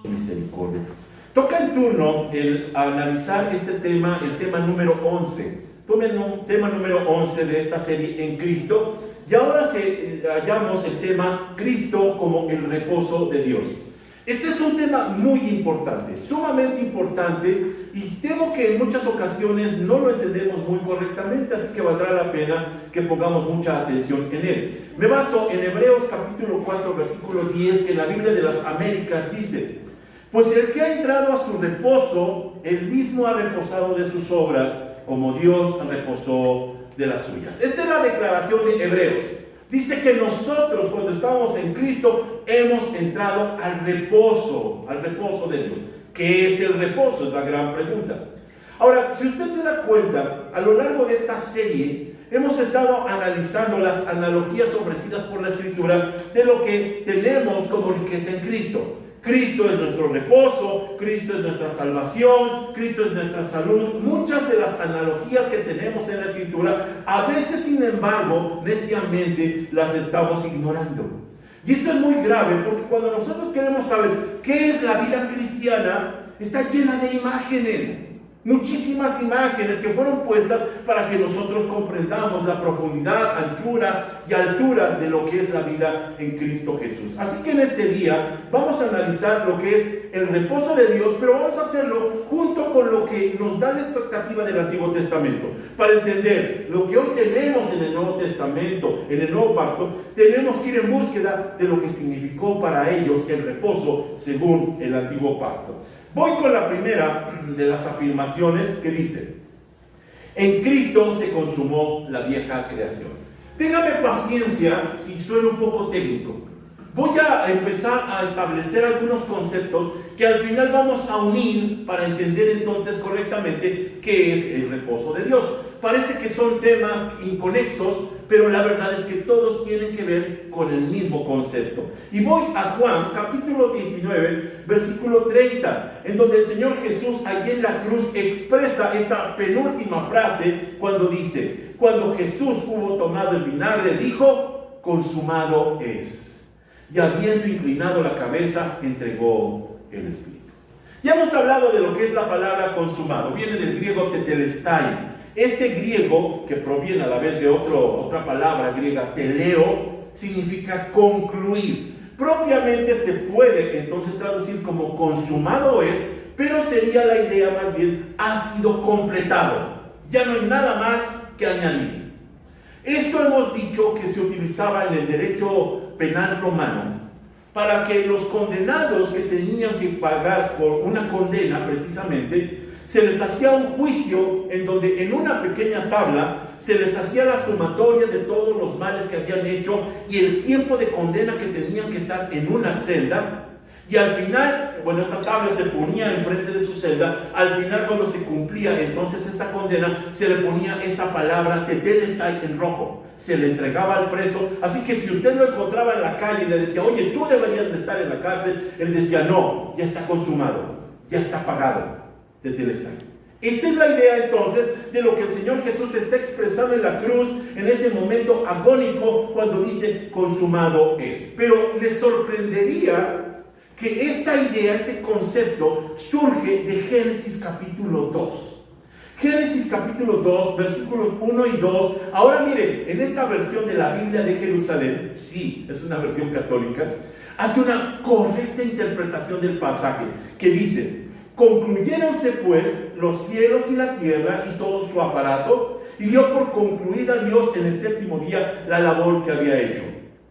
misericordia. Toca el turno el analizar este tema, el tema número 11. Tema número 11 de esta serie en Cristo. Y ahora hallamos el tema Cristo como el reposo de Dios. Este es un tema muy importante, sumamente importante, y temo que en muchas ocasiones no lo entendemos muy correctamente, así que valdrá la pena que pongamos mucha atención en él. Me baso en Hebreos capítulo 4, versículo 10, que en la Biblia de las Américas dice: pues el que ha entrado a su reposo, él mismo ha reposado de sus obras, como Dios reposó de las suyas. Esta es la declaración de Hebreos. Dice que nosotros, cuando estamos en Cristo, hemos entrado al reposo de Dios. ¿Qué es el reposo? Es la gran pregunta. Ahora, si usted se da cuenta, a lo largo de esta serie, hemos estado analizando las analogías ofrecidas por la Escritura de lo que tenemos como riqueza en Cristo. Cristo es nuestro reposo, Cristo es nuestra salvación, Cristo es nuestra salud. Muchas de las analogías que tenemos en la Escritura, a veces, sin embargo, neciamente las estamos ignorando. Y esto es muy grave, porque cuando nosotros queremos saber qué es la vida cristiana, está llena de imágenes. Muchísimas imágenes que fueron puestas para que nosotros comprendamos la profundidad, anchura y altura de lo que es la vida en Cristo Jesús. Así que en este día vamos a analizar lo que es el reposo de Dios, pero vamos a hacerlo junto con lo que nos da la expectativa del Antiguo Testamento. Para entender lo que hoy tenemos en el Nuevo Testamento, en el Nuevo Pacto, tenemos que ir en búsqueda de lo que significó para ellos el reposo según el Antiguo Pacto. Voy con la primera de las afirmaciones que dice: en Cristo se consumó la vieja creación. Téngame paciencia si suena un poco técnico. Voy a empezar a establecer algunos conceptos que al final vamos a unir para entender entonces correctamente qué es el reposo de Dios. Parece que son temas inconexos, pero la verdad es que todos tienen que ver con el mismo concepto. Y voy a Juan, capítulo 19, versículo 30, en donde el Señor Jesús allí en la cruz expresa esta penúltima frase cuando dice: cuando Jesús hubo tomado el vinagre, dijo: consumado es. Y habiendo inclinado la cabeza, entregó el Espíritu. Ya hemos hablado de lo que es la palabra consumado. Viene del griego tetelestai. Este griego, que proviene a la vez de otra palabra griega, teleo, significa concluir. Propiamente se puede entonces traducir como consumado es, pero sería la idea más bien: ha sido completado. Ya no hay nada más que añadir. Esto hemos dicho que se utilizaba en el derecho penal romano para que los condenados que tenían que pagar por una condena, precisamente, se les hacía un juicio en donde en una pequeña tabla se les hacía la sumatoria de todos los males que habían hecho y el tiempo de condena que tenían que estar en una celda. Y al final, bueno, esa tabla se ponía enfrente de su celda. Al final, cuando se cumplía entonces esa condena, se le ponía esa palabra tetelestai en rojo. Se le entregaba al preso. Así que si usted lo encontraba en la calle y le decía: oye, tú deberías de estar en la cárcel, él decía: no, ya está consumado, ya está pagado. Tetelestai. Esta es la idea entonces de lo que el Señor Jesús está expresando en la cruz, en ese momento agónico, cuando dice: consumado es. Pero les sorprendería que esta idea, este concepto, surge de Génesis capítulo 2. Génesis capítulo 2, versículos 1 y 2. Ahora mire, en esta versión de la Biblia de Jerusalén, sí, es una versión católica, hace una correcta interpretación del pasaje, que dice: concluyéronse pues los cielos y la tierra y todo su aparato, y dio por concluida Dios en el séptimo día la labor que había hecho.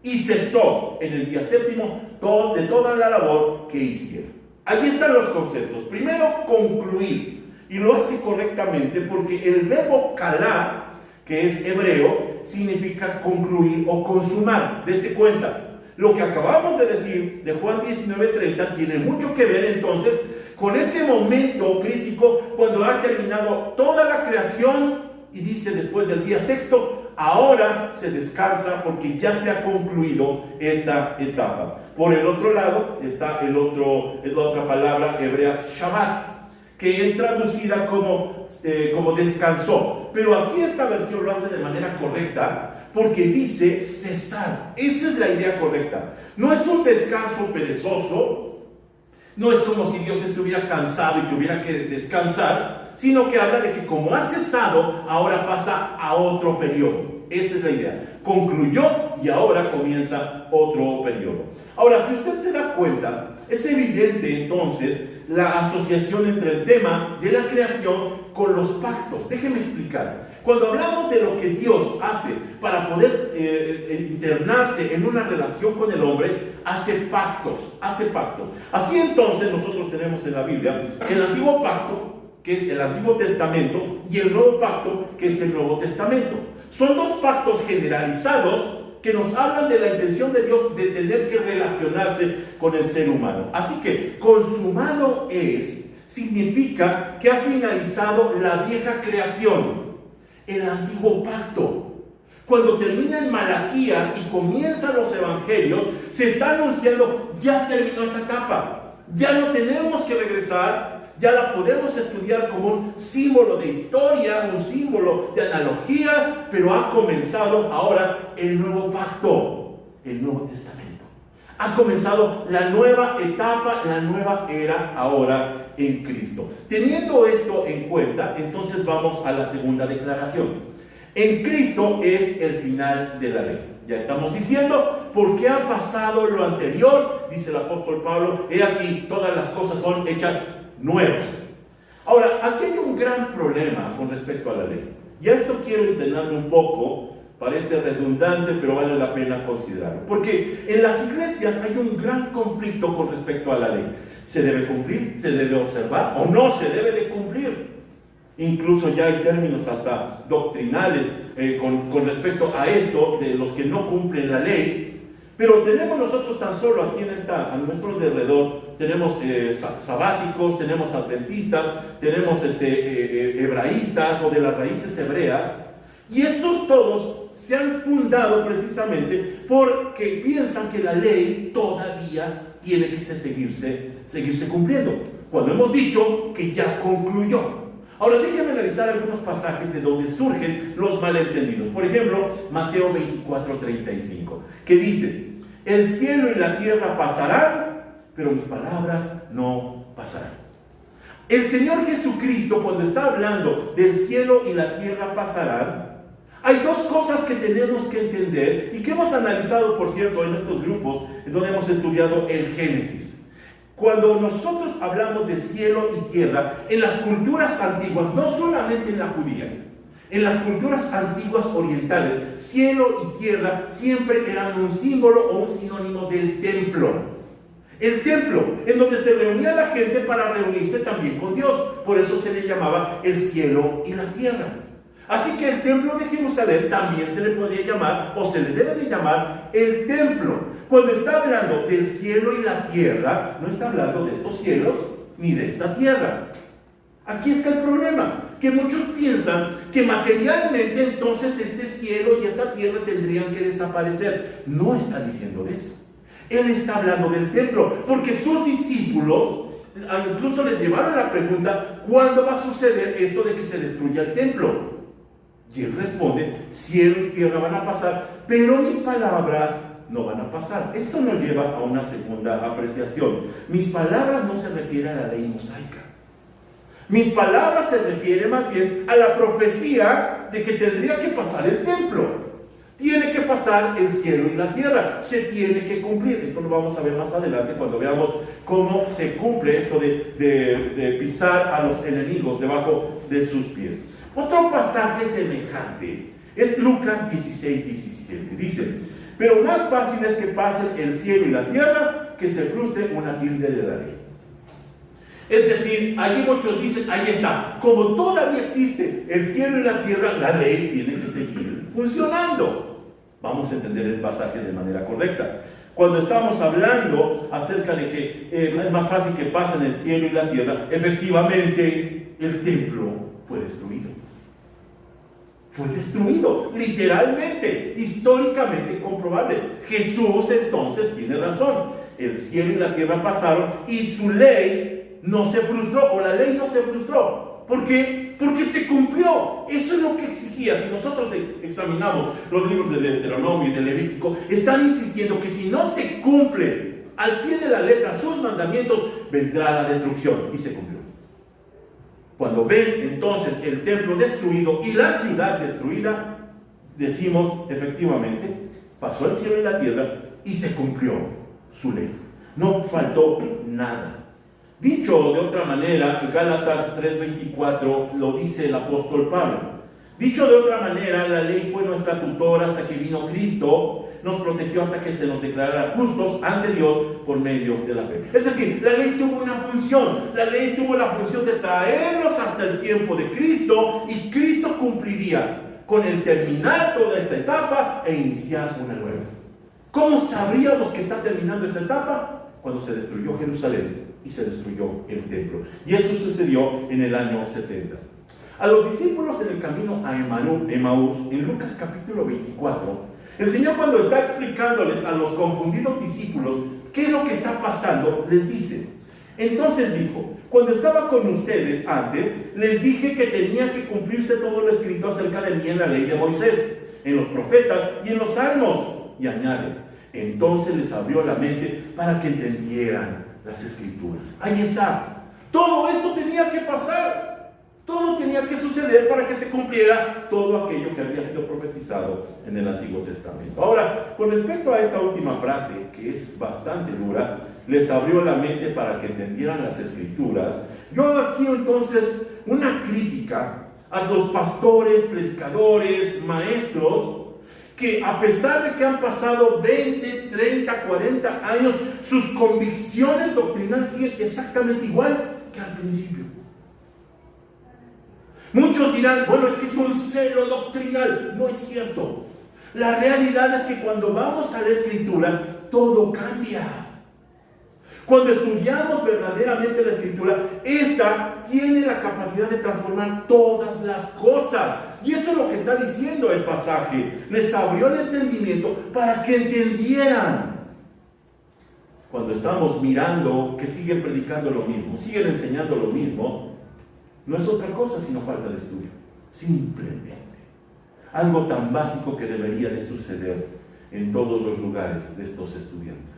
Y cesó en el día séptimo de toda la labor que hiciera. Ahí están los conceptos. Primero, concluir. Y lo hace correctamente porque el verbo kalá, que es hebreo, significa concluir o consumar. Dese cuenta. Lo que acabamos de decir de Juan 19:30 tiene mucho que ver entonces con ese momento crítico cuando ha terminado toda la creación y dice después del día sexto: ahora se descansa porque ya se ha concluido esta etapa. Por el otro lado está la otra palabra hebrea, Shabbat, que es traducida como descansó. Pero aquí esta versión lo hace de manera correcta porque dice cesar. Esa es la idea correcta. No es un descanso perezoso, No es como si Dios estuviera cansado y tuviera que descansar, sino que habla de que como ha cesado, ahora pasa a otro periodo. Esa es la idea. Concluyó y ahora comienza otro periodo. Ahora, si usted se da cuenta, es evidente entonces la asociación entre el tema de la creación con los pactos. Déjeme explicar. Cuando hablamos de lo que Dios hace para poder internarse en una relación con el hombre, hace pactos. Así entonces nosotros tenemos en la Biblia el antiguo pacto, que es el Antiguo Testamento, y el nuevo pacto, que es el Nuevo Testamento. Son dos pactos generalizados que nos hablan de la intención de Dios de tener que relacionarse con el ser humano. Así que consumado es, significa que ha finalizado la vieja creación, el antiguo pacto. Cuando termina en Malaquías y comienzan los evangelios, se está anunciando, ya terminó esa etapa, ya no tenemos que regresar, ya la podemos estudiar como un símbolo de historia, un símbolo de analogías, pero ha comenzado ahora el nuevo pacto, el Nuevo Testamento. Ha comenzado la nueva etapa, la nueva era ahora en Cristo. Teniendo esto en cuenta, entonces vamos a la segunda declaración. En Cristo es el final de la ley. Ya estamos diciendo, porque ha pasado lo anterior, dice el apóstol Pablo, he aquí, todas las cosas son hechas nuevas. Ahora, aquí hay un gran problema con respecto a la ley. Ya esto quiero internarme un poco, parece redundante, pero vale la pena considerarlo. Porque en las iglesias hay un gran conflicto con respecto a la ley. ¿Se debe cumplir? ¿Se debe observar? ¿O no se debe de cumplir? Incluso ya hay términos hasta doctrinales con respecto a esto, de los que no cumplen la ley. Pero tenemos nosotros tan solo aquí a nuestro alrededor, tenemos sabáticos, tenemos adventistas, tenemos hebraístas o de las raíces hebreas. Y estos todos se han fundado precisamente porque piensan que la ley todavía tiene que seguirse cumpliendo, cuando hemos dicho que ya concluyó. Ahora déjenme analizar algunos pasajes de donde surgen los malentendidos. Por ejemplo, Mateo 24:35, que dice: el cielo y la tierra pasarán, pero mis palabras no pasarán. El Señor Jesucristo, cuando está hablando del cielo y la tierra pasarán, hay dos cosas que tenemos que entender y que hemos analizado, por cierto, en estos grupos en donde hemos estudiado el Génesis. Cuando nosotros hablamos de cielo y tierra, en las culturas antiguas, no solamente en la judía, en las culturas antiguas orientales, cielo y tierra siempre eran un símbolo o un sinónimo del templo. El templo, en donde se reunía la gente para reunirse también con Dios. Por eso se le llamaba el cielo y la tierra. Así que el templo de Jerusalén también se le podría llamar, o se le debe de llamar, el templo. Cuando está hablando del cielo y la tierra, no está hablando de estos cielos ni de esta tierra. Aquí está el problema, que muchos piensan que materialmente entonces este cielo y esta tierra tendrían que desaparecer. No está diciendo eso. Él está hablando del templo, porque sus discípulos incluso les llevaron la pregunta: ¿cuándo va a suceder esto de que se destruya el templo? Y él responde: cielo y tierra van a pasar, pero mis palabras no van a pasar. Esto nos lleva a una segunda apreciación. Mis palabras no se refieren a la ley mosaica. Mis palabras se refieren más bien a la profecía de que tendría que pasar el templo. Tiene que pasar el cielo y la tierra. Se tiene que cumplir. Esto lo vamos a ver más adelante cuando veamos cómo se cumple esto de pisar a los enemigos debajo de sus pies. Otro pasaje semejante es Lucas 16:17. Dice: pero más fácil es que pasen el cielo y la tierra que se frustre una tilde de la ley. Es decir, allí muchos dicen: ahí está, como todavía existe el cielo y la tierra, la ley tiene que seguir funcionando. Vamos a entender el pasaje de manera correcta. Cuando estamos hablando acerca de que es más fácil que pasen el cielo y la tierra, efectivamente el templo fue destruido. Fue destruido, literalmente, históricamente comprobable. Jesús entonces tiene razón. El cielo y la tierra pasaron y su ley no se frustró, o la ley no se frustró. ¿Por qué? Porque se cumplió. Eso es lo que exigía. Si nosotros examinamos los libros de Deuteronomio y de Levítico, están insistiendo que si no se cumple al pie de la letra sus mandamientos, vendrá la destrucción. Y se cumplió. Cuando ven entonces el templo destruido y la ciudad destruida, decimos efectivamente, pasó el cielo y la tierra y se cumplió su ley. No faltó nada. Dicho de otra manera, en Gálatas 3:24 lo dice el apóstol Pablo. Dicho de otra manera, la ley fue nuestra tutora hasta que vino Cristo, nos protegió hasta que se nos declarara justos ante Dios por medio de la fe. Es decir, la ley tuvo una función. La ley tuvo la función de traernos hasta el tiempo de Cristo, y Cristo cumpliría con el terminar toda esta etapa e iniciar una nueva. ¿Cómo sabríamos que está terminando esa etapa? Cuando se destruyó Jerusalén y se destruyó el templo. Y eso sucedió en el año 70. A los discípulos en el camino a Emaús, en Lucas capítulo 24, el Señor, cuando está explicándoles a los confundidos discípulos qué es lo que está pasando, les dice: entonces dijo, cuando estaba con ustedes antes, les dije que tenía que cumplirse todo lo escrito acerca de mí en la ley de Moisés, en los profetas y en los salmos. Y añade, entonces les abrió la mente para que entendieran las escrituras. Ahí está. Todo esto tenía que pasar. Todo tenía que suceder para que se cumpliera todo aquello que había sido profetizado en el Antiguo Testamento. Ahora, con respecto a esta última frase, que es bastante dura, les abrió la mente para que entendieran las escrituras. Yo hago aquí entonces una crítica a los pastores, predicadores, maestros, que a pesar de que han pasado 20, 30, 40 años, sus convicciones doctrinales siguen exactamente igual que al principio. Muchos dirán, bueno, es que es un celo doctrinal. No es cierto. La realidad es que cuando vamos a la Escritura, todo cambia. Cuando estudiamos verdaderamente la Escritura, esta tiene la capacidad de transformar todas las cosas. Y eso es lo que está diciendo el pasaje. Les abrió el entendimiento para que entendieran. Cuando estamos mirando que siguen predicando lo mismo, siguen enseñando lo mismo, no es otra cosa sino falta de estudio. Simplemente. Algo tan básico que debería de suceder en todos los lugares de estos estudiantes.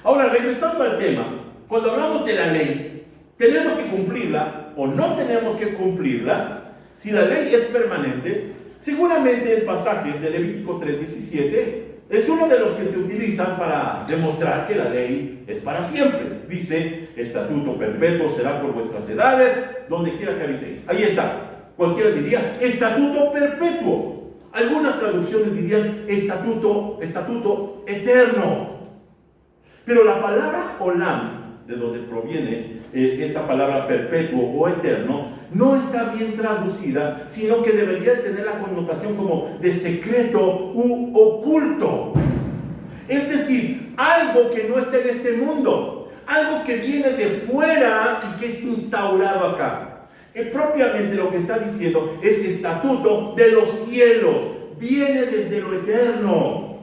Ahora, regresando al tema, cuando hablamos de la ley, ¿tenemos que cumplirla o no tenemos que cumplirla? Si la ley es permanente, seguramente el pasaje de Levítico 3:17 es uno de los que se utilizan para demostrar que la ley es para siempre. Dice, estatuto perpetuo será por vuestras edades, donde quiera que habitéis. Ahí está. Cualquiera diría, estatuto perpetuo. Algunas traducciones dirían, estatuto eterno. Pero la palabra olam, de donde proviene esta palabra perpetuo o eterno, no está bien traducida, sino que debería tener la connotación como de secreto u oculto. Es decir, algo que no está en este mundo, algo que viene de fuera y que es instaurado acá. Propiamente lo que está diciendo es estatuto de los cielos, viene desde lo eterno.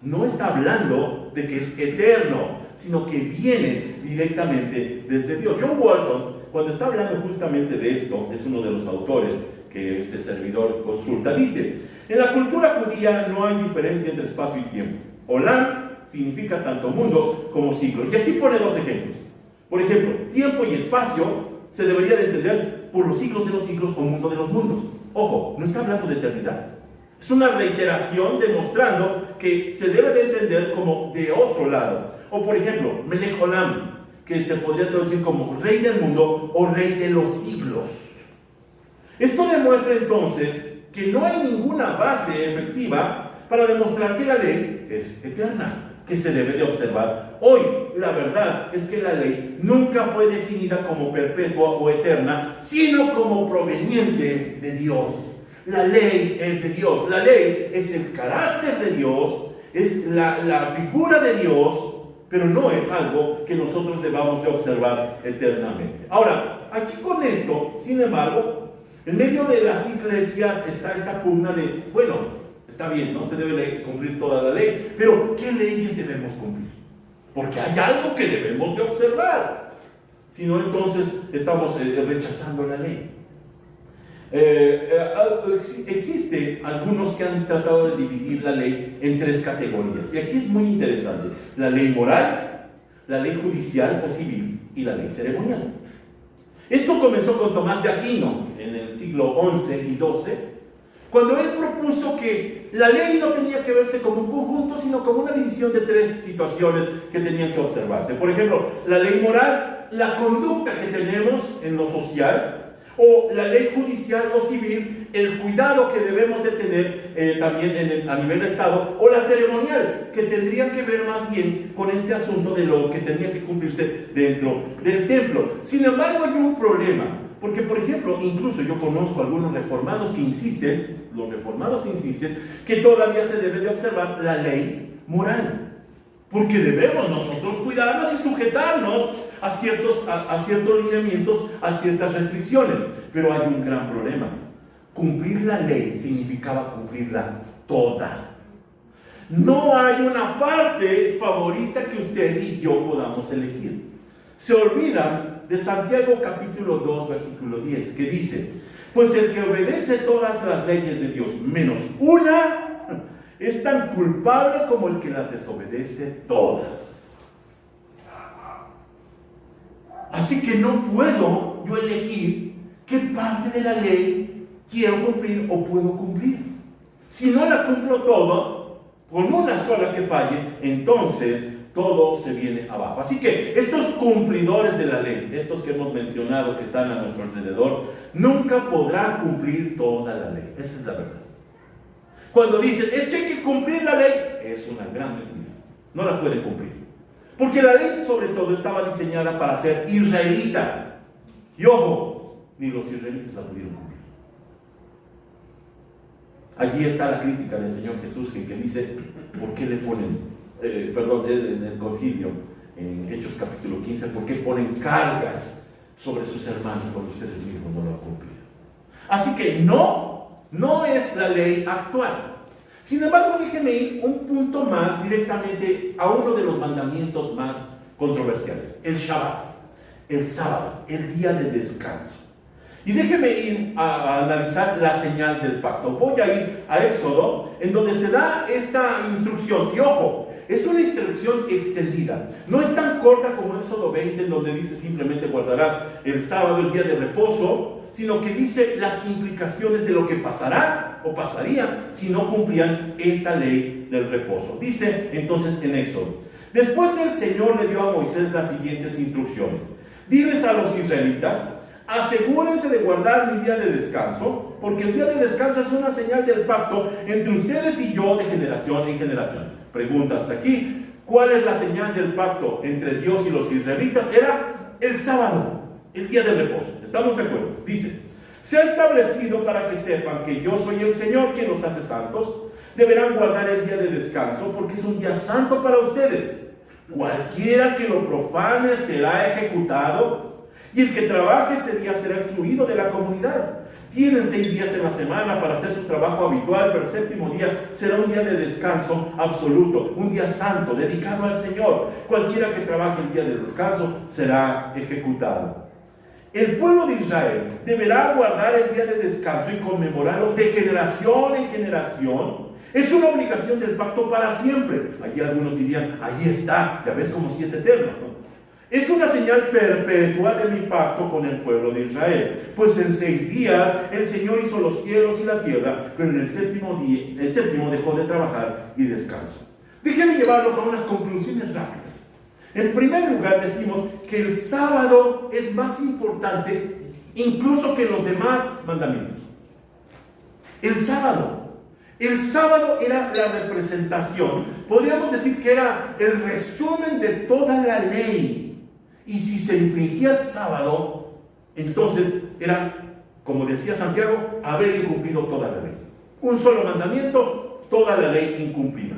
No está hablando de que es eterno, sino que viene directamente desde Dios. John Walton, cuando está hablando justamente de esto, es uno de los autores que este servidor consulta, dice, en la cultura judía no hay diferencia entre espacio y tiempo. Olam significa tanto mundo como siglo. Y aquí pone dos ejemplos. Por ejemplo, tiempo y espacio se debería de entender por los siglos de los siglos o mundo de los mundos. Ojo, no está hablando de eternidad. Es una reiteración demostrando que se debe de entender como de otro lado. O por ejemplo, Melech Olam, que se podría traducir como rey del mundo o rey de los siglos. Esto demuestra entonces que no hay ninguna base efectiva para demostrar que la ley es eterna, que se debe de observar hoy. La verdad es que la ley nunca fue definida como perpetua o eterna, sino como proveniente de Dios. La ley es de Dios, la ley es el carácter de Dios, es la figura de Dios, pero no es algo que nosotros debamos de observar eternamente. Ahora, aquí con esto, sin embargo, en medio de las iglesias está esta pugna de, bueno, está bien, no se debe cumplir toda la ley, pero ¿qué leyes debemos cumplir? Porque hay algo que debemos de observar. Si no, entonces estamos rechazando la ley. Existe algunos que han tratado de dividir la ley en tres categorías. Y aquí es muy interesante. La ley moral, la ley judicial o civil y la ley ceremonial. Esto comenzó con Tomás de Aquino en el siglo XI y XII, cuando él propuso que la ley no tenía que verse como un conjunto, sino como una división de tres situaciones que tenían que observarse. Por ejemplo, la ley moral, la conducta que tenemos en lo social, o la ley judicial o civil, el cuidado que debemos de tener también a nivel de Estado, o la ceremonial, que tendría que ver más bien con este asunto de lo que tendría que cumplirse dentro del templo. Sin embargo, hay un problema, porque por ejemplo, incluso yo conozco algunos reformados que insisten, los reformados insisten, que todavía se debe de observar la ley moral, porque debemos nosotros cuidarnos y sujetarnos a ciertos lineamientos, a ciertas restricciones. Pero hay un gran problema. Cumplir la ley significaba cumplirla toda. No hay una parte favorita que usted y yo podamos elegir. Se olvida de Santiago capítulo 2, versículo 10, que dice: pues el que obedece todas las leyes de Dios, menos una, es tan culpable como el que las desobedece todas. Así que no puedo yo elegir qué parte de la ley quiero cumplir o puedo cumplir. Si no la cumplo todo, con una sola que falle, entonces todo se viene abajo. Así que estos cumplidores de la ley, estos que hemos mencionado que están a nuestro alrededor, nunca podrán cumplir toda la ley. Esa es la verdad. Cuando dicen, es que hay que cumplir la ley, es una gran mentira. No la puede cumplir. Porque la ley, sobre todo, estaba diseñada para ser israelita. Y ojo, ni los israelitas la pudieron cumplir. Allí está la crítica del Señor Jesús, que dice, ¿por qué le ponen, en el concilio, en Hechos capítulo 15, ¿por qué ponen cargas sobre sus hermanos cuando ustedes mismos no lo han cumplido? Así que no es la ley actual. Sin embargo, déjeme ir un punto más directamente a uno de los mandamientos más controversiales: el Shabbat, el sábado, el día de descanso. Y déjeme ir a analizar la señal del pacto. Voy a ir a Éxodo, en donde se da esta instrucción. Y ojo, es una instrucción extendida. No es tan corta como Éxodo 20, en donde dice simplemente guardarás el sábado, el día de reposo, sino que dice las implicaciones de lo que pasará o pasaría si no cumplían esta ley del reposo. Dice entonces en Éxodo: después el Señor le dio a Moisés las siguientes instrucciones. Diles a los israelitas: asegúrense de guardar mi día de descanso, porque el día de descanso es una señal del pacto entre ustedes y yo de generación en generación. Pregunta hasta aquí: ¿cuál es la señal del pacto entre Dios y los israelitas? Era el sábado, el día de reposo. ¿Estamos de acuerdo? Dice: se ha establecido para que sepan que yo soy el Señor quien los hace santos. Deberán guardar el día de descanso porque es un día santo para ustedes. Cualquiera que lo profane será ejecutado, y el que trabaje ese día será excluido de la comunidad. Tienen 6 días en la semana para hacer su trabajo habitual, pero el séptimo día será un día de descanso absoluto, un día santo, dedicado al Señor. Cualquiera que trabaje el día de descanso será ejecutado. El pueblo de Israel deberá guardar el día de descanso y conmemorarlo de generación en generación. Es una obligación del pacto para siempre. Allí algunos dirían: ahí está, ya ves como si es eterno, ¿no? Es una señal perpetua de mi pacto con el pueblo de Israel. Pues en 6 días el Señor hizo los cielos y la tierra, pero en el séptimo dejó de trabajar y descansó. Déjenme llevarlos a unas conclusiones rápidas. En primer lugar, decimos que el sábado es más importante incluso que los demás mandamientos. El sábado era la representación, podríamos decir que era el resumen de toda la ley. Y si se infringía el sábado, entonces era, como decía Santiago, haber incumplido toda la ley. Un solo mandamiento, toda la ley incumplida.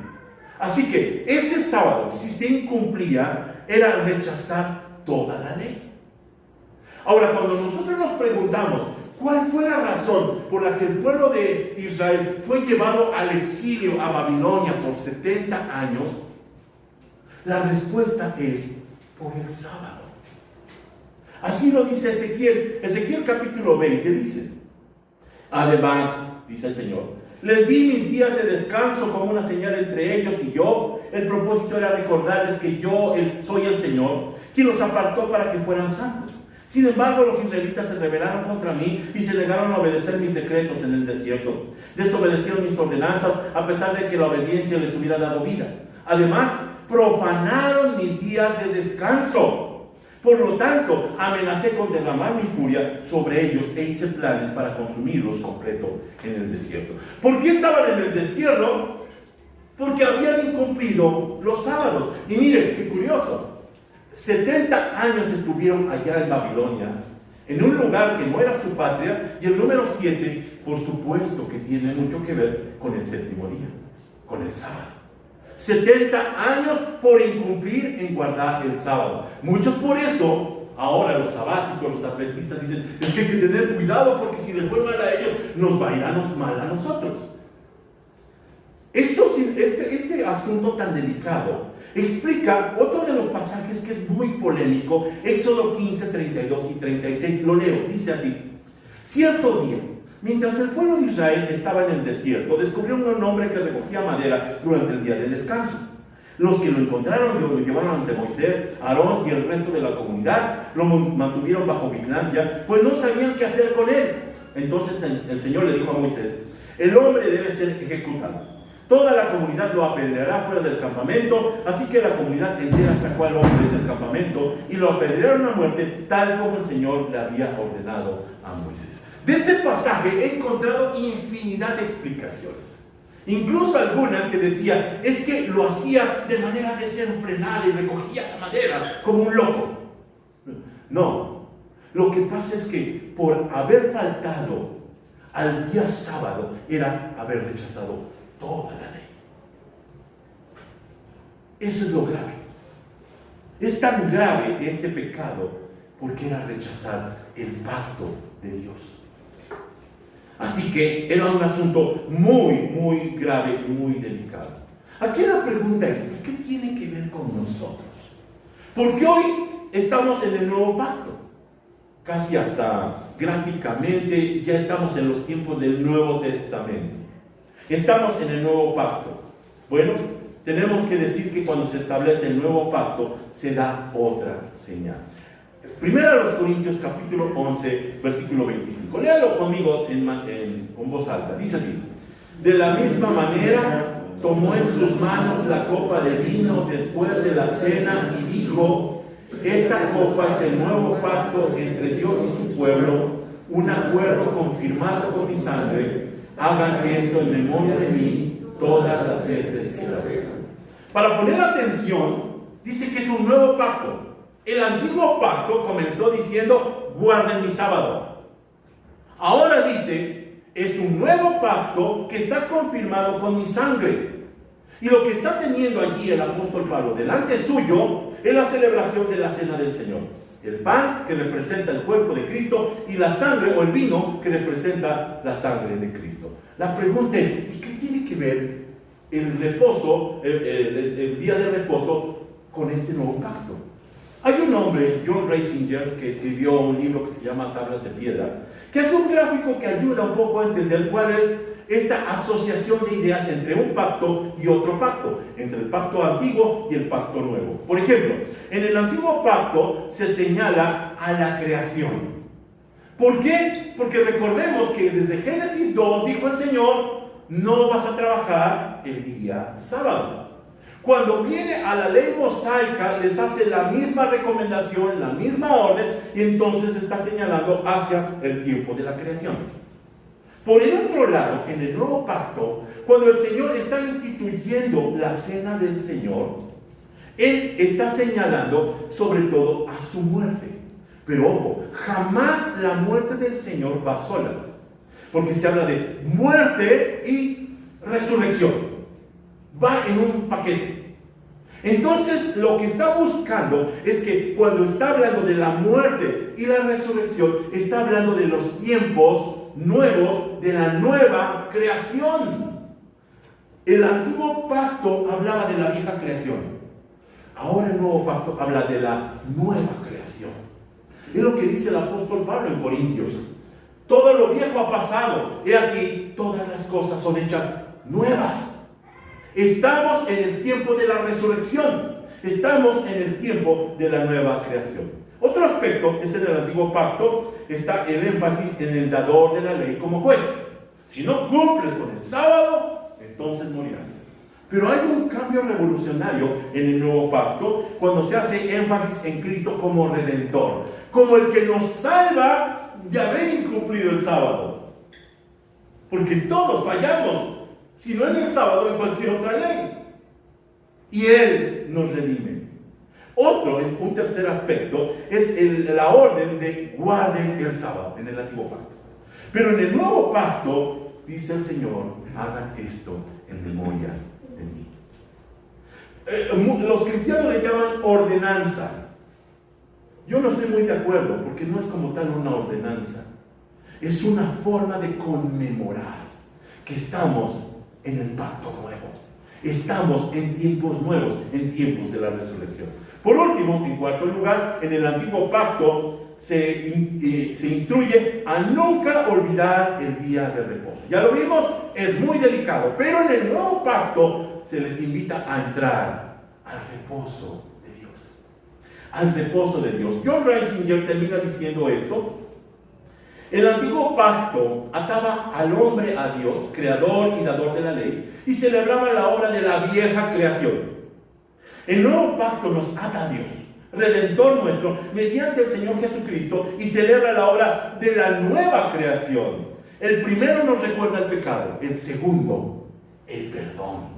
Así que ese sábado, si se incumplía, era rechazar toda la ley. Ahora, cuando nosotros nos preguntamos ¿cuál fue la razón por la que el pueblo de Israel fue llevado al exilio a Babilonia por 70 años? La respuesta es por el sábado. Así lo dice Ezequiel. Ezequiel capítulo 20 dice: Además, dice el Señor, les di mis días de descanso como una señal entre ellos y yo. El propósito era recordarles que yo soy el Señor, quien los apartó para que fueran santos. Sin embargo, los israelitas se rebelaron contra mí y se negaron a obedecer mis decretos en el desierto. Desobedecieron mis ordenanzas a pesar de que la obediencia les hubiera dado vida. Además, profanaron mis días de descanso. Por lo tanto, amenacé con derramar mi furia sobre ellos e hice planes para consumirlos completo en el desierto. ¿Por qué estaban en el destierro? Porque habían incumplido los sábados. Y mire, qué curioso. 70 años estuvieron allá en Babilonia, en un lugar que no era su patria, y el número 7, por supuesto que tiene mucho que ver con el séptimo día, con el sábado. 70 años por incumplir en guardar el sábado. Muchos por eso, ahora los sabáticos, los adventistas dicen, es que hay que tener cuidado porque si les fue mal a ellos, nos va a ir mal a nosotros. Este asunto tan delicado explica otro de los pasajes que es muy polémico, Éxodo 15, 32 y 36. Lo leo, dice así: cierto día, mientras el pueblo de Israel estaba en el desierto, descubrieron un hombre que recogía madera durante el día de descanso. Los que lo encontraron lo llevaron ante Moisés, Aarón y el resto de la comunidad. Lo mantuvieron bajo vigilancia, pues no sabían qué hacer con él. Entonces el Señor le dijo a Moisés: el hombre debe ser ejecutado. Toda la comunidad lo apedreará fuera del campamento. Así que la comunidad entera sacó al hombre del campamento y lo apedrearon a muerte, tal como el Señor le había ordenado a Moisés. De este pasaje he encontrado infinidad de explicaciones. Incluso alguna que decía, es que lo hacía de manera desenfrenada y recogía la madera como un loco. No, lo que pasa es que por haber faltado al día sábado era haber rechazado toda la ley. Eso es lo grave. Es tan grave este pecado porque era rechazar el pacto de Dios. Así que era un asunto muy, muy grave y muy delicado. Aquí la pregunta es, ¿qué tiene que ver con nosotros? Porque hoy estamos en el nuevo pacto. Casi hasta gráficamente ya estamos en los tiempos del Nuevo Testamento. Estamos en el nuevo pacto. Bueno, tenemos que decir que cuando se establece el nuevo pacto, se da otra señal. Primero a los Corintios capítulo 11, versículo 25. Léalo conmigo con voz alta. Dice así: de la misma manera, tomó en sus manos la copa de vino después de la cena y dijo: esta copa es el nuevo pacto entre Dios y su pueblo, un acuerdo confirmado con mi sangre. Hagan esto en memoria de mí todas las veces que la beban. Para poner atención, dice que es un nuevo pacto. El antiguo pacto comenzó diciendo, guarden mi sábado. Ahora dice, es un nuevo pacto que está confirmado con mi sangre. Y lo que está teniendo allí el apóstol Pablo delante suyo es la celebración de la cena del Señor. El pan que representa el cuerpo de Cristo y la sangre o el vino que representa la sangre de Cristo. La pregunta es, ¿y qué tiene que ver el reposo, el día de reposo con este nuevo pacto? Hay un hombre, John Reisinger, que escribió un libro que se llama Tablas de Piedra, que hace un gráfico que ayuda un poco a entender cuál es esta asociación de ideas entre un pacto y otro pacto, entre el pacto antiguo y el pacto nuevo. Por ejemplo, en el antiguo pacto se señala a la creación. ¿Por qué? Porque recordemos que desde Génesis 2 dijo el Señor, no vas a trabajar el día sábado. Cuando viene a la ley mosaica, les hace la misma recomendación, la misma orden, y entonces está señalando hacia el tiempo de la creación. Por el otro lado, en el nuevo pacto, cuando el Señor está instituyendo la cena del Señor, Él está señalando sobre todo a su muerte. Pero ojo, jamás la muerte del Señor va sola, porque se habla de muerte y resurrección. Va en un paquete. Entonces, lo que está buscando es que cuando está hablando de la muerte y la resurrección, está hablando de los tiempos nuevos, de la nueva creación. El antiguo pacto hablaba de la vieja creación. Ahora el nuevo pacto habla de la nueva creación. Es lo que dice el apóstol Pablo en Corintios. Todo lo viejo ha pasado. He aquí, todas las cosas son hechas nuevas. Estamos en el tiempo de la resurrección. Estamos en el tiempo de la nueva creación. Otro aspecto es en el antiguo pacto, está el énfasis en el dador de la ley como juez. Si no cumples con el sábado, entonces morirás. Pero hay un cambio revolucionario en el nuevo pacto cuando se hace énfasis en Cristo como redentor, como el que nos salva de haber incumplido el sábado. Porque todos fallamos, si no en el sábado, en cualquier otra ley. Y Él nos redime. Un tercer aspecto es la orden de guarden el sábado en el antiguo pacto. Pero en el nuevo pacto dice el Señor, hagan esto en memoria de mí. Los cristianos le llaman ordenanza. Yo no estoy muy de acuerdo porque no es como tal una ordenanza. Es una forma de conmemorar que estamos en el pacto nuevo. Estamos en tiempos nuevos, en tiempos de la resurrección. Por último, en cuarto lugar, en el antiguo pacto se instruye a nunca olvidar el día de reposo. Ya lo vimos, es muy delicado, pero en el nuevo pacto se les invita a entrar al reposo de Dios. Al reposo de Dios. John Reisinger termina diciendo esto. El antiguo pacto ataba al hombre a Dios, creador y dador de la ley, y celebraba la obra de la vieja creación. El nuevo pacto nos ata a Dios, redentor nuestro, mediante el Señor Jesucristo, y celebra la obra de la nueva creación. El primero nos recuerda el pecado, el segundo, el perdón.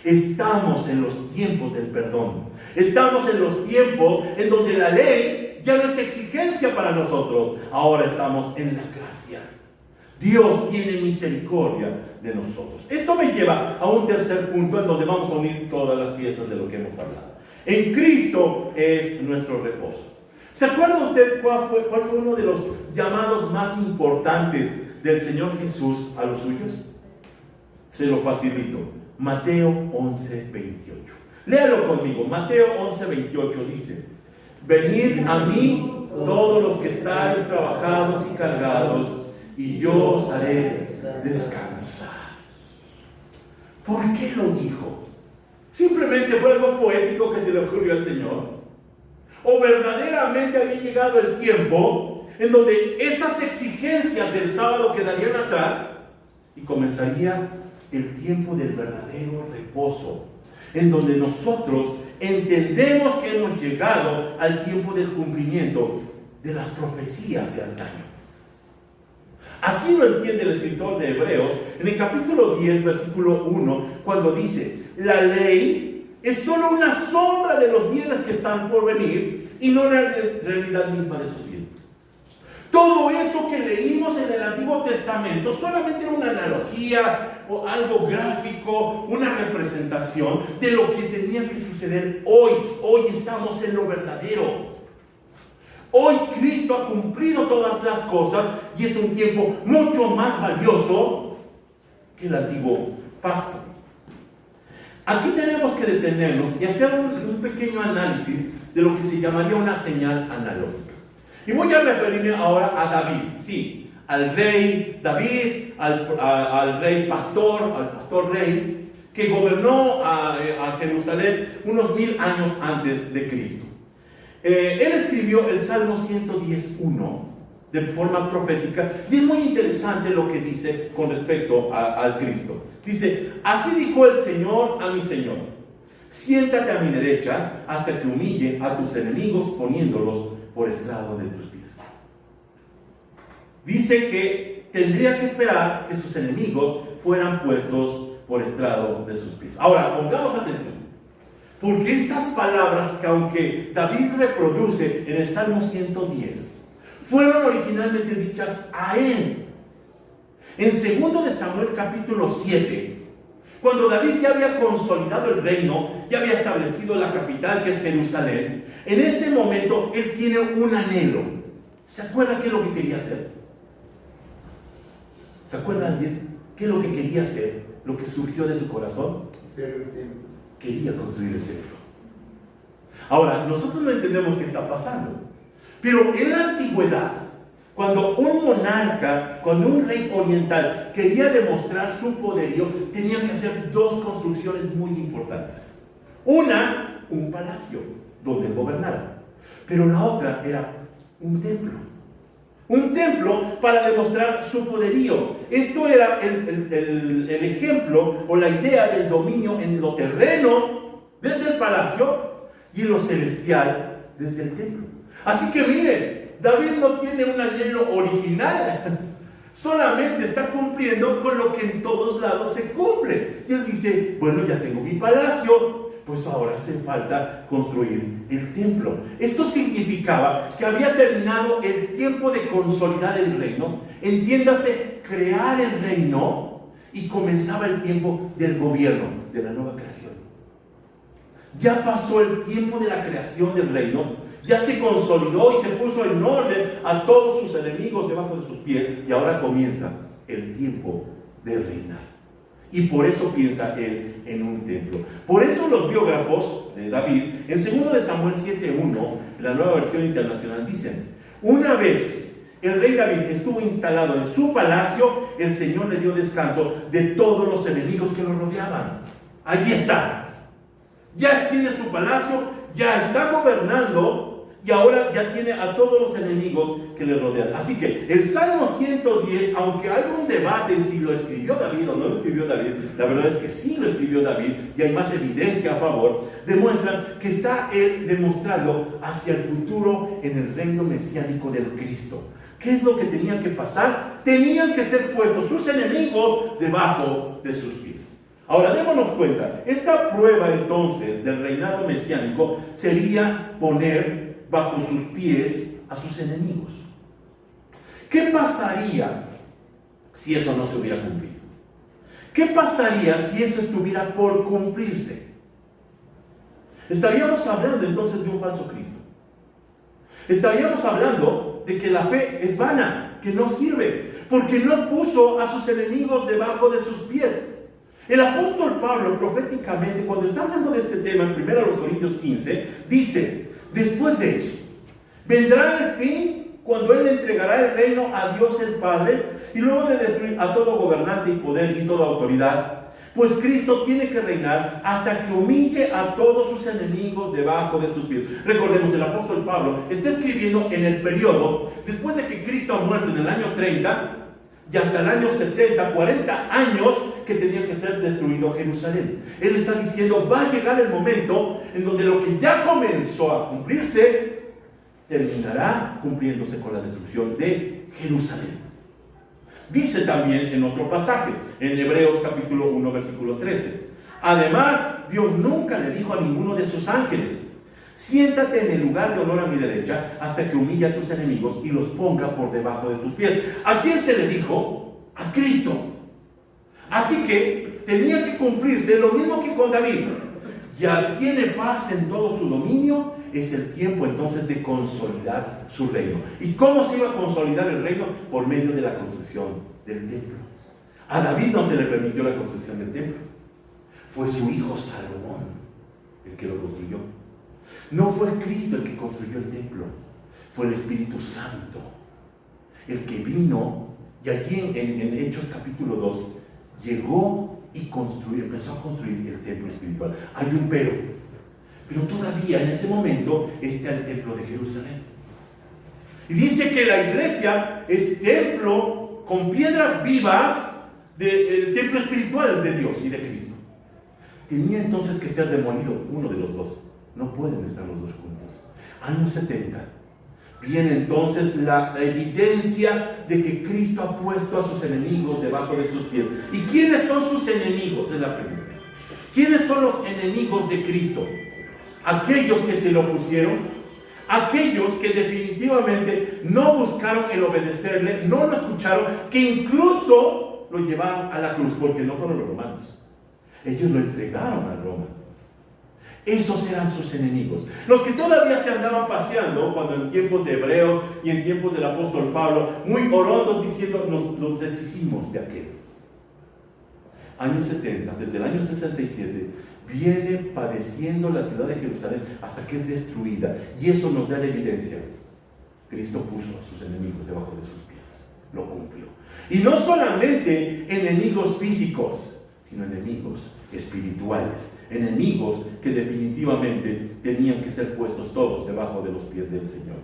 Estamos en los tiempos del perdón. Estamos en los tiempos en donde la ley ya no es exigencia para nosotros. Ahora estamos en la gracia. Dios tiene misericordia de nosotros. Esto me lleva a un tercer punto en donde vamos a unir todas las piezas de lo que hemos hablado. En Cristo es nuestro reposo. ¿Se acuerda usted cuál fue uno de los llamados más importantes del Señor Jesús a los suyos? Se lo facilito. Mateo 11:28. Léalo conmigo. Mateo 11:28 dice: venid a mí todos los que estáis trabajados y cargados, y yo os haré descansar. ¿Por qué lo dijo? ¿Simplemente fue algo poético que se le ocurrió al Señor? ¿O verdaderamente había llegado el tiempo en donde esas exigencias del sábado quedarían atrás y comenzaría el tiempo del verdadero reposo, en donde nosotros entendemos que hemos llegado al tiempo del cumplimiento de las profecías de antaño? Así lo entiende el escritor de Hebreos en el capítulo 10, versículo 1, cuando dice: la ley es solo una sombra de los bienes que están por venir y no la realidad misma de sus bienes. Todo eso que leímos en el Antiguo Testamento solamente era una analogía o algo gráfico, una representación de lo que tenía que suceder hoy. Hoy estamos en lo verdadero. Hoy Cristo ha cumplido todas las cosas y es un tiempo mucho más valioso que el antiguo pacto. Aquí tenemos que detenernos y hacer un pequeño análisis de lo que se llamaría una señal analógica. Y voy a referirme ahora a David, sí, al rey David, al rey pastor, al pastor rey, que gobernó a Jerusalén unos 1000 años antes de Cristo. Él escribió el Salmo 110:1 de forma profética, y es muy interesante lo que dice con respecto al Cristo. Dice: así dijo el Señor a mi Señor: siéntate a mi derecha hasta que humille a tus enemigos, poniéndolos por estrado de tus pies. Dice que tendría que esperar que sus enemigos fueran puestos por estrado de sus pies. Ahora, pongamos atención, porque estas palabras que aunque David reproduce en el Salmo 110, fueron originalmente dichas a él. En 2 de Samuel capítulo 7, cuando David ya había consolidado el reino, ya había establecido la capital, que es Jerusalén, en ese momento él tiene un anhelo. ¿Se acuerda qué es lo que quería hacer? ¿Se acuerda alguien qué es lo que quería hacer? Lo que surgió de su corazón. Quería construir el templo. Ahora, nosotros no entendemos qué está pasando, pero en la antigüedad, Cuando un monarca, cuando un rey oriental quería demostrar su poderío, tenía que hacer dos construcciones muy importantes. Una, un palacio donde él gobernara. Pero la otra era un templo. Un templo para demostrar su poderío. Esto era el ejemplo o la idea del dominio en lo terreno, desde el palacio, y en lo celestial, desde el templo. Así que miren, David no tiene un anhelo original, solamente está cumpliendo con lo que en todos lados se cumple. Y él dice, bueno, ya tengo mi palacio, pues ahora hace falta construir el templo. Esto significaba que había terminado el tiempo de consolidar el reino, entiéndase, crear el reino, y comenzaba el tiempo del gobierno, de la nueva creación. Ya pasó el tiempo de la creación del reino, ya se consolidó y se puso en orden a todos sus enemigos debajo de sus pies, y ahora comienza el tiempo de reinar. Y por eso piensa él en un templo. Por eso los biógrafos de David, en 2 Samuel 7:1, la Nueva Versión Internacional, dicen: una vez el rey David estuvo instalado en su palacio, el Señor le dio descanso de todos los enemigos que lo rodeaban. Allí está. Ya tiene su palacio, ya está gobernando, y ahora ya tiene a todos los enemigos que le rodean. Así que el Salmo 110, aunque hay un debate en si lo escribió David o no lo escribió David, la verdad es que sí lo escribió David, y hay más evidencia a favor, demuestran que está él demostrando hacia el futuro en el reino mesiánico del Cristo. ¿Qué es lo que tenía que pasar? Tenían que ser puestos sus enemigos debajo de sus pies. Ahora démonos cuenta, esta prueba entonces del reinado mesiánico sería poner bajo sus pies a sus enemigos. ¿Qué pasaría si eso no se hubiera cumplido? ¿Qué pasaría si eso estuviera por cumplirse? Estaríamos hablando entonces de un falso Cristo. Estaríamos hablando de que la fe es vana, que no sirve, porque no puso a sus enemigos debajo de sus pies. El apóstol Pablo, proféticamente, cuando está hablando de este tema en 1 Corintios 15, dice: después de eso, vendrá el fin, cuando Él entregará el reino a Dios el Padre, y luego de destruir a todo gobernante y poder y toda autoridad, pues Cristo tiene que reinar hasta que humille a todos sus enemigos debajo de sus pies. Recordemos, el apóstol Pablo está escribiendo en el periodo, después de que Cristo ha muerto en el año 30, y hasta el año 70, 40 años que tenía que ser destruido Jerusalén. Él está diciendo, va a llegar el momento en donde lo que ya comenzó a cumplirse, terminará cumpliéndose con la destrucción de Jerusalén. Dice también en otro pasaje, en Hebreos capítulo 1, versículo 13. Además, Dios nunca le dijo a ninguno de sus ángeles: siéntate en el lugar de honor a mi derecha hasta que humille a tus enemigos y los ponga por debajo de tus pies. ¿A quién se le dijo? A Cristo. Así que tenía que cumplirse lo mismo que con David. Ya tiene paz en todo su dominio, es el tiempo entonces de consolidar su reino. ¿Y cómo se iba a consolidar el reino? Por medio de la construcción del templo. A David no se le permitió la construcción del templo. Fue su hijo Salomón el que lo construyó. No fue Cristo el que construyó el templo, fue el Espíritu Santo el que vino, y allí en Hechos capítulo 2 llegó y empezó a construir el templo espiritual. Hay un pero todavía en ese momento está el templo de Jerusalén. Y dice que la iglesia es templo con piedras vivas del templo espiritual de Dios y de Cristo. Tenía entonces que ser demolido uno de los dos. No pueden estar los dos juntos. Año 70. Viene entonces la evidencia de que Cristo ha puesto a sus enemigos debajo de sus pies. ¿Y quiénes son sus enemigos? Es la pregunta. ¿Quiénes son los enemigos de Cristo? Aquellos que se lo opusieron, aquellos que definitivamente no buscaron el obedecerle, no lo escucharon, que incluso lo llevaron a la cruz, porque no fueron los romanos. Ellos lo entregaron a Roma. Esos eran sus enemigos. Los que todavía se andaban paseando, cuando en tiempos de Hebreos y en tiempos del apóstol Pablo, muy orondos diciendo, nos deshicimos de aquel. Año 70, desde el año 67, viene padeciendo la ciudad de Jerusalén hasta que es destruida. Y eso nos da la evidencia Cristo puso a sus enemigos debajo de sus pies. Lo cumplió. Y no solamente enemigos físicos, sino enemigos espirituales. Enemigos que definitivamente tenían que ser puestos todos debajo de los pies del Señor.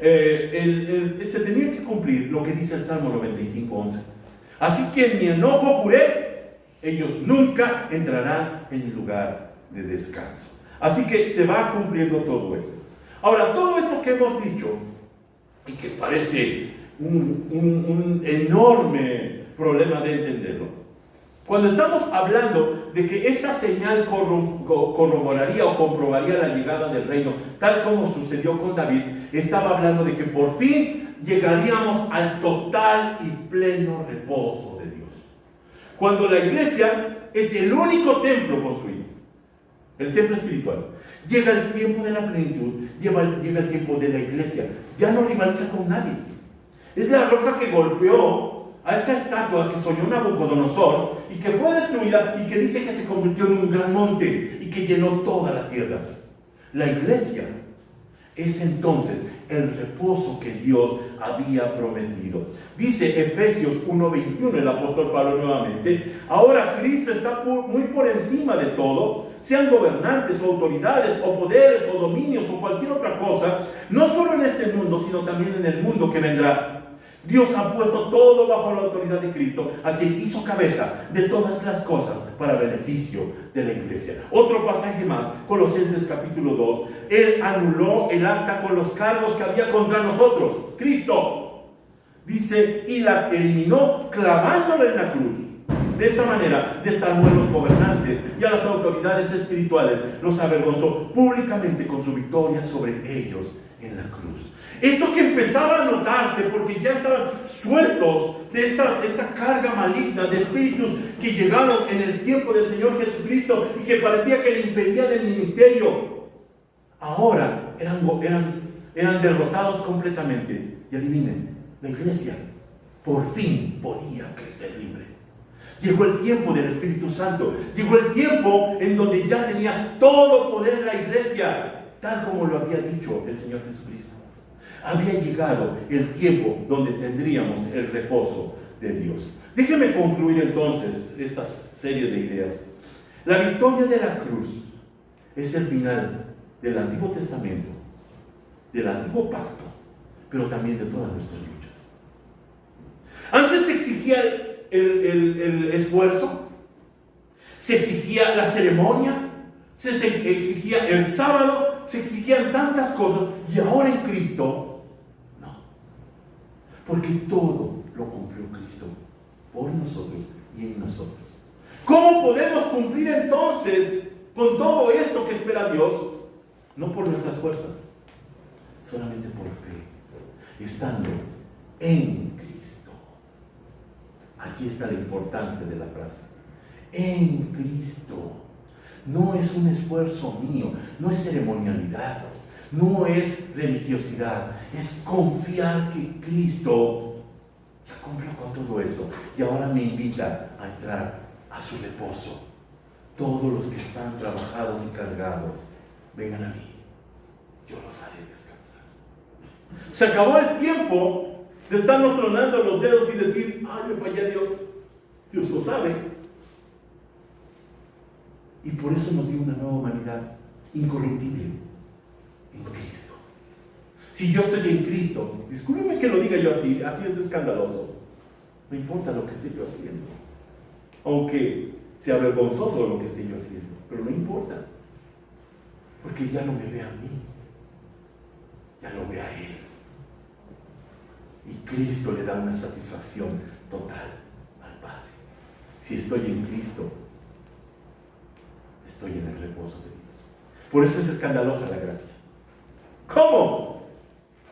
Se tenía que cumplir lo que dice el Salmo 95:11. Así que en mi enojo juré, ellos nunca entrarán en mi lugar de descanso. Así que se va cumpliendo todo esto. Ahora, todo esto que hemos dicho, y que parece un enorme problema de entenderlo, cuando estamos hablando de que esa señal corroboraría o comprobaría la llegada del reino, tal como sucedió con David, estaba hablando de que por fin llegaríamos al total y pleno reposo de Dios. Cuando la iglesia es el único templo construido, el templo espiritual, llega el tiempo de la plenitud, llega el tiempo de la iglesia, ya no rivaliza con nadie. Es la roca que golpeó a esa estatua que soñó Nabucodonosor y que fue destruida y que dice que se convirtió en un gran monte y que llenó toda la tierra. La iglesia es entonces el reposo que Dios había prometido. Dice Efesios 1:21 el apóstol Pablo nuevamente: ahora Cristo está muy por encima de todo, sean gobernantes o autoridades o poderes o dominios o cualquier otra cosa, no solo en este mundo, sino también en el mundo que vendrá. Dios ha puesto todo bajo la autoridad de Cristo, a quien hizo cabeza de todas las cosas para beneficio de la iglesia. Otro pasaje más, Colosenses capítulo 2. Él anuló el acta con los cargos que había contra nosotros, Cristo. Dice, y la eliminó clavándola en la cruz. De esa manera desarmó a los gobernantes y a las autoridades espirituales, los avergonzó públicamente con su victoria sobre ellos en la cruz. Esto que empezaba a notarse porque ya estaban sueltos de esta carga maligna de espíritus que llegaron en el tiempo del Señor Jesucristo y que parecía que le impedían el ministerio, ahora eran derrotados completamente. Y adivinen, la iglesia por fin podía crecer libre. Llegó el tiempo del Espíritu Santo, llegó el tiempo en donde ya tenía todo poder la iglesia, tal como lo había dicho el Señor Jesucristo. Había llegado el tiempo donde tendríamos el reposo de Dios. Déjenme concluir entonces esta serie de ideas. La victoria de la cruz es el final del Antiguo Testamento, del Antiguo Pacto, pero también de todas nuestras luchas. Antes se exigía el esfuerzo, se exigía la ceremonia, se exigía el sábado, se exigían tantas cosas, y ahora en Cristo porque todo lo cumplió Cristo por nosotros y en nosotros. ¿Cómo podemos cumplir entonces con todo esto que espera Dios? No por nuestras fuerzas, solamente por fe, estando en Cristo. Aquí está la importancia de la frase. En Cristo. No es un esfuerzo mío, no es ceremonialidad, no es religiosidad, es confiar que Cristo ya cumplió con todo eso y ahora me invita a entrar a su reposo. Todos los que están trabajados y cargados, vengan a mí, yo los haré descansar. Se acabó el tiempo de estarnos tronando los dedos y decir, ay, le fallé a Dios. Dios lo sabe. Y por eso nos dio una nueva humanidad incorruptible en Cristo. Si yo estoy en Cristo, discúlpeme que lo diga yo así es de escandaloso. No importa lo que esté yo haciendo, aunque sea vergonzoso lo que esté yo haciendo, pero no importa, porque ya no me ve a mí, ya lo ve a Él. Y Cristo le da una satisfacción total al Padre. Si estoy en Cristo, estoy en el reposo de Dios. Por eso es escandalosa la gracia. ¿Cómo?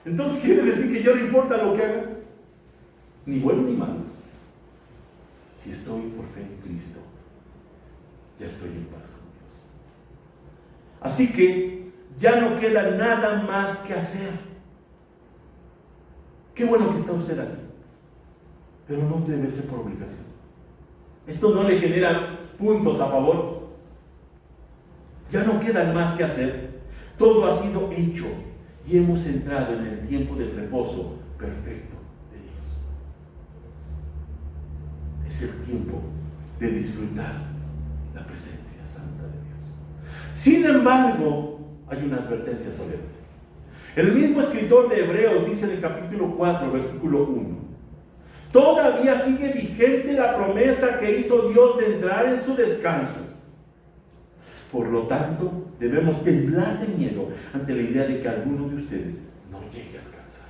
Entonces quiere decir que yo no importa lo que haga, ni bueno ni malo. Si estoy por fe en Cristo, ya estoy en paz con Dios. Así que ya no queda nada más que hacer. Qué bueno que está usted aquí, pero no debe ser por obligación. Esto no le genera puntos a favor. Ya no queda más que hacer. Todo ha sido hecho. y hemos entrado en el tiempo del reposo perfecto de Dios. Es el tiempo de disfrutar la presencia santa de Dios. Sin embargo, hay una advertencia solemne. El mismo escritor de Hebreos dice en el capítulo 4, versículo 1: todavía sigue vigente la promesa que hizo Dios de entrar en su descanso. Por lo tanto, debemos temblar de miedo ante la idea de que alguno de ustedes no llegue a alcanzar.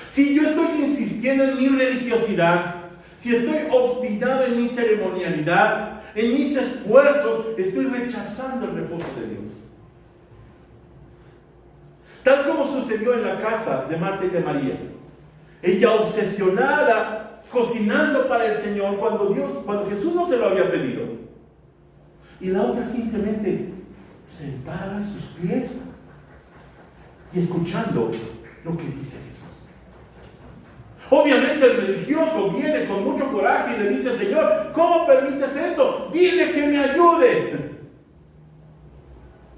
Si yo estoy insistiendo en mi religiosidad, si estoy obstinado en mi ceremonialidad, en mis esfuerzos, estoy rechazando el reposo de Dios. Tal como sucedió en la casa de Marta y de María. Ella obsesionada, cocinando para el Señor cuando Jesús no se lo había pedido. Y la otra simplemente sentada a sus pies y escuchando lo que dice Jesús. Obviamente el religioso viene con mucho coraje y le dice: Señor, ¿cómo permites esto? Dile que me ayude.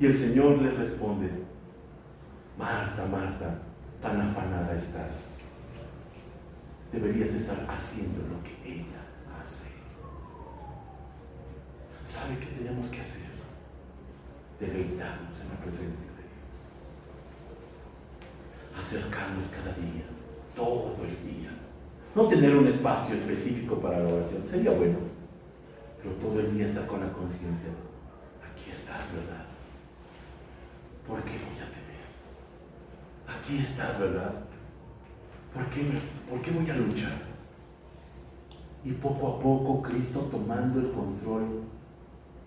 Y el Señor le responde: Marta, Marta, tan afanada estás. Deberías de estar haciendo lo que ella hace. ¿Sabe qué tenemos que hacer? Deleitarnos en la presencia de Dios. Acercarnos cada día, todo el día. No tener un espacio específico para la oración, sería bueno, pero todo el día estar con la conciencia: aquí estás, ¿verdad? ¿Por qué voy a temer? Aquí estás, ¿verdad? ¿Por qué voy a luchar? Y poco a poco Cristo tomando el control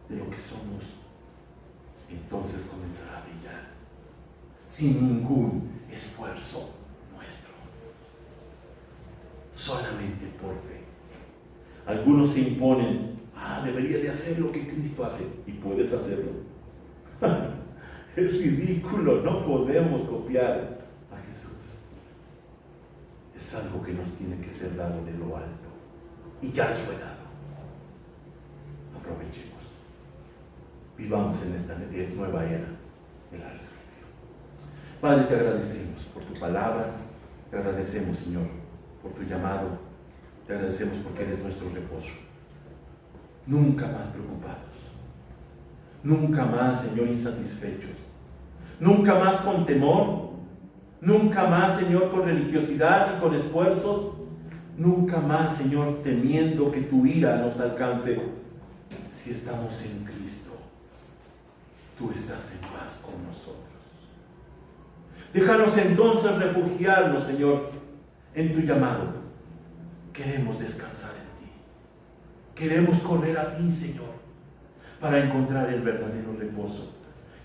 de lo que somos, entonces comenzará a brillar sin ningún esfuerzo nuestro, solamente por fe. Algunos se imponen: debería de hacer lo que Cristo hace, y puedes hacerlo. Es ridículo, no podemos copiar a Jesús. Es algo que nos tiene que ser dado de lo alto, y ya nos fue dado. Aprovechemos. Vivamos en esta nueva era de la resurrección. Padre, te agradecemos por tu palabra, te agradecemos, Señor, por tu llamado, te agradecemos porque eres nuestro reposo. Nunca más preocupados, nunca más, Señor, insatisfechos, nunca más con temor, nunca más, Señor, con religiosidad y con esfuerzos, nunca más, Señor, temiendo que tu ira nos alcance. Si estamos en Cristo, tú estás en paz con nosotros. Déjanos entonces refugiarnos, Señor, en tu llamado. Queremos descansar en ti. Queremos correr a ti, Señor, para encontrar el verdadero reposo,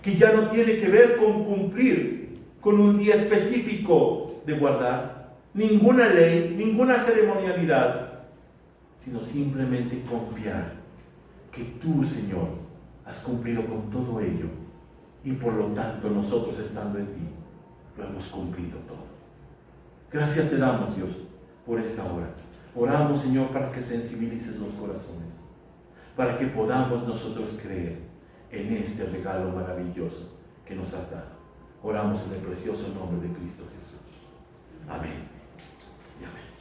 que ya no tiene que ver con cumplir con un día específico de guardar, ninguna ley, ninguna ceremonialidad, sino simplemente confiar que tú, Señor, has cumplido con todo ello, y por lo tanto nosotros, estando en ti, lo hemos cumplido todo. Gracias te damos, Dios, por esta hora. Oramos, Señor, para que sensibilices los corazones, para que podamos nosotros creer en este regalo maravilloso que nos has dado. Oramos en el precioso nombre de Cristo Jesús. Amén y amén.